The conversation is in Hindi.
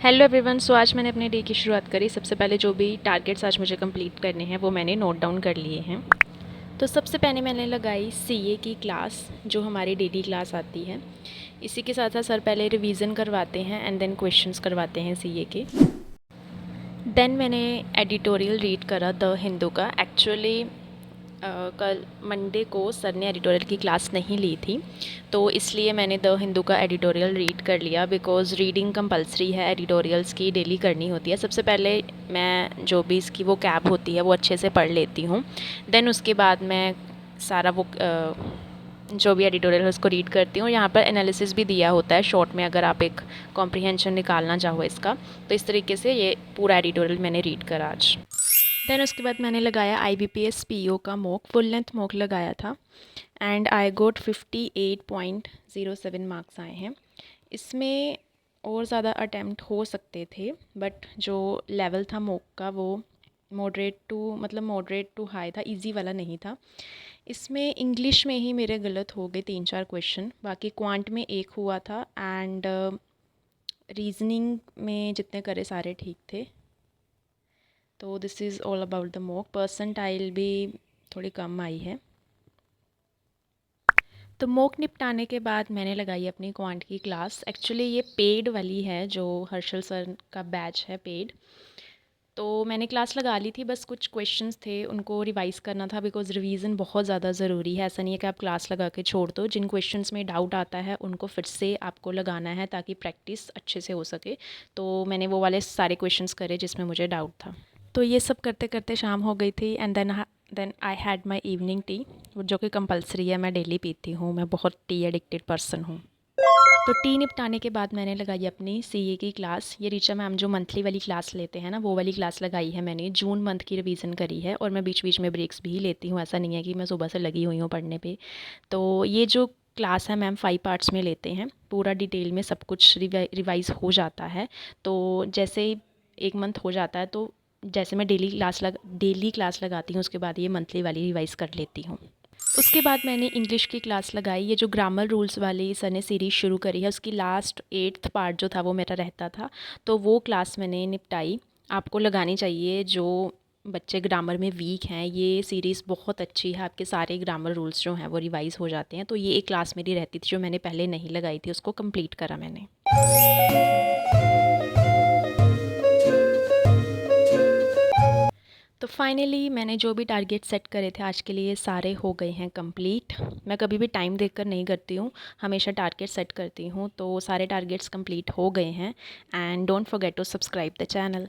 Hello everyone. सो आज मैंने अपने डे की शुरुआत करी। सबसे पहले जो भी टारगेट्स आज मुझे कंप्लीट करने हैं वो मैंने नोट डाउन कर लिए हैं। तो सबसे पहले मैंने लगाई सीए की क्लास, जो हमारी डेली क्लास आती है। इसी के साथ साथ सर पहले रिवीजन करवाते हैं एंड देन क्वेश्चंस करवाते हैं सीए के। देन मैंने एडिटोरियल रीड करा द हिंदू का। एक्चुअली कल मंडे को सर ने एडिटोरियल की क्लास नहीं ली थी, तो इसलिए मैंने द हिंदू का एडिटोरियल रीड कर लिया। बिकॉज़ रीडिंग कंपलसरी है, एडिटोरियल्स की डेली करनी होती है। सबसे पहले मैं जो भी इसकी वो कैब होती है वो अच्छे से पढ़ लेती हूँ। देन उसके बाद मैं सारा वो जो भी एडिटोरियल है उसको रीड करती हूँ। यहाँ पर एनालिसिस भी दिया होता है शॉर्ट में, अगर आप एक कॉम्प्रिहेंशन निकालना चाहो इसका। तो इस तरीके से ये पूरा एडिटोरियल मैंने रीड करा आज। देन उसके बाद मैंने लगाया IBPS PO का मॉक, फुल लेंथ मॉक लगाया था एंड आई गोट 58.07 मार्क्स आए हैं। इसमें और ज़्यादा अटैम्प्ट हो सकते थे, बट जो लेवल था मॉक का वो मॉडरेट टू हाई था, इजी वाला नहीं था। इसमें इंग्लिश में ही मेरे गलत हो गए 3-4 क्वेश्चन, बाकी क्वांट में एक हुआ था एंड रीजनिंग में जितने करे सारे ठीक थे। तो this is all about the mock. Percentile भी थोड़ी कम आई है। तो मॉक निपटाने के बाद मैंने लगाई अपनी क्वांट की क्लास। एक्चुअली ये पेड वाली है, जो हर्षल सर का बैच है पेड। तो मैंने क्लास लगा ली थी, बस कुछ क्वेश्चंस थे उनको रिवाइज़ करना था। बिकॉज़ रिवीजन बहुत ज़्यादा ज़रूरी है। ऐसा नहीं है कि आप क्लास लगा के छोड़ दो। जिन क्वेश्चंस में डाउट आता है उनको फिर से आपको लगाना है ताकि प्रैक्टिस अच्छे से हो सके। तो मैंने वो वाले सारे क्वेश्चंस करे जिसमें मुझे डाउट था। तो ये सब करते करते शाम हो गई थी and then I had my evening tea, जो कि कंपलसरी है, मैं डेली पीती हूँ। मैं बहुत टी एडिक्टेड पर्सन हूँ। तो टी निपटाने के बाद मैंने लगाई अपनी सीए की क्लास। ये ऋचा मैम जो मंथली वाली क्लास लेते हैं ना, वो वाली क्लास लगाई है मैंने। जून मंथ की रिवीजन करी है और मैं बीच बीच में ब्रेक्स भी लेती हूँ। ऐसा नहीं है कि मैं सुबह से लगी हुई हूँ पढ़ने पे। तो ये जो क्लास है मैम 5 पार्ट्स में लेते हैं, पूरा डिटेल में सब कुछ रिवाइज़ हो जाता है। तो जैसे ही 1 मंथ हो जाता है, तो जैसे मैं डेली क्लास लगाती हूँ, उसके बाद ये मंथली वाली रिवाइज़ कर लेती हूँ। उसके बाद मैंने इंग्लिश की क्लास लगाई। ये जो ग्रामर रूल्स वाली सर ने सीरीज़ शुरू करी है, उसकी लास्ट 8th पार्ट जो था वो मेरा रहता था, तो वो क्लास मैंने निपटाई। आपको लगानी चाहिए जो बच्चे ग्रामर में वीक हैं। ये सीरीज़ बहुत अच्छी है, आपके सारे ग्रामर रूल्स जो हैं वो रिवाइज़ हो जाते हैं। तो ये एक क्लास मेरी रहती थी जो मैंने पहले नहीं लगाई थी, उसको कंप्लीट करा मैंने। तो फाइनली मैंने जो भी टारगेट सेट करे थे आज के लिए सारे हो गए हैं कंप्लीट। मैं कभी भी टाइम देखकर नहीं करती हूँ, हमेशा टारगेट सेट करती हूँ। तो सारे टारगेट्स कंप्लीट हो गए हैं and don't forget to subscribe the channel.